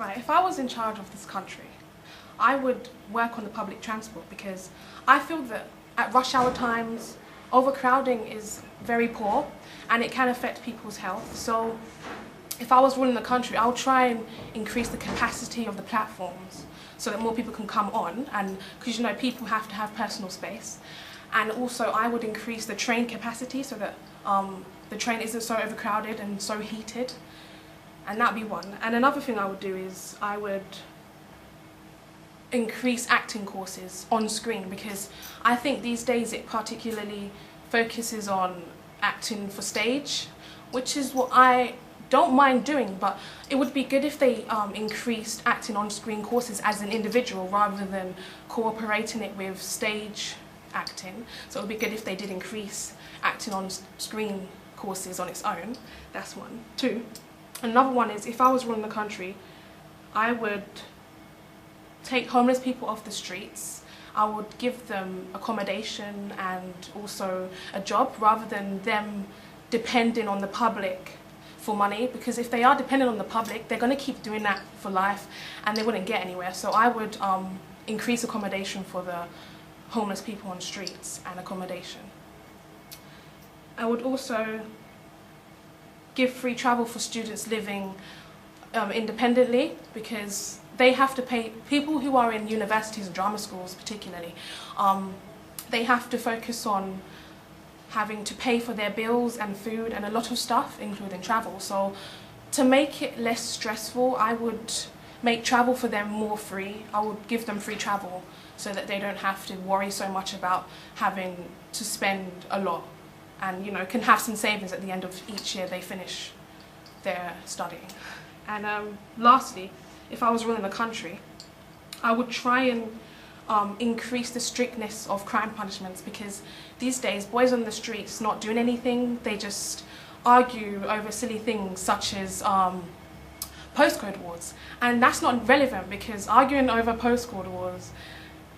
Right, if I was in charge of this country, I would work on the public transport because I feel that at rush hour times, overcrowding is very poor and it can affect people's health. So if I was ruling the country, I would try and increase the capacity of the platforms so that more people can come on, and because you know people have to have personal space. And also I would increase the train capacity so that the train isn't so overcrowded and so heated. And that'd be one. And another thing I would do is I would increase acting courses on screen, because I think these days it particularly focuses on acting for stage, which is what I don't mind doing, but it would be good if they increased acting on screen courses as an individual rather than cooperating it with stage acting. So it would be good if they did increase acting on screen courses on its own. That's one. Two. Another one is, if I was running the country, I would take homeless people off the streets. I would give them accommodation and also a job rather than them depending on the public for money, because if they are dependent on the public, they're going to keep doing that for life and they wouldn't get anywhere. So I would increase accommodation for the homeless people on streets and accommodation. I would also give free travel for students living independently, because they have to pay, people who are in universities and drama schools particularly, they have to focus on having to pay for their bills and food and a lot of stuff, including travel. So to make it less stressful, I would make travel for them more free. I would give them free travel so that they don't have to worry so much about having to spend a lot, and you know, can have some savings at the end of each year they finish their studying. And lastly, if I was running the country, I would try and increase the strictness of crime punishments, because these days boys on the streets not doing anything, they just argue over silly things such as postcode wars, and that's not relevant, because arguing over postcode wars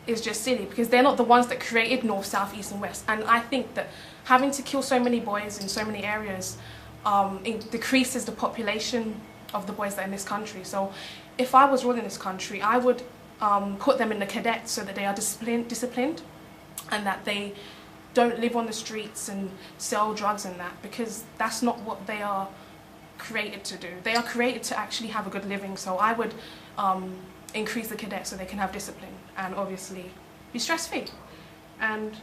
is just silly because they're not the ones that created north, south, east and west. And I think that having to kill so many boys in so many areas it decreases the population of the boys that are in this country. So if I was running this country, I would put them in the cadets so that they are disciplined and that they don't live on the streets and sell drugs and that, because that's not what they are created to do. They are created to actually have a good living. So I would increase the cadets so they can have discipline and obviously be stress-free. And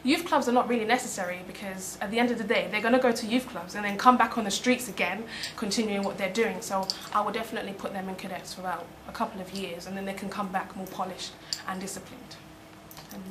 youth clubs are not really necessary, because at the end of the day they're going to go to youth clubs and then come back on the streets again continuing what they're doing. So I would definitely put them in cadets for about a couple of years, and then they can come back more polished and disciplined.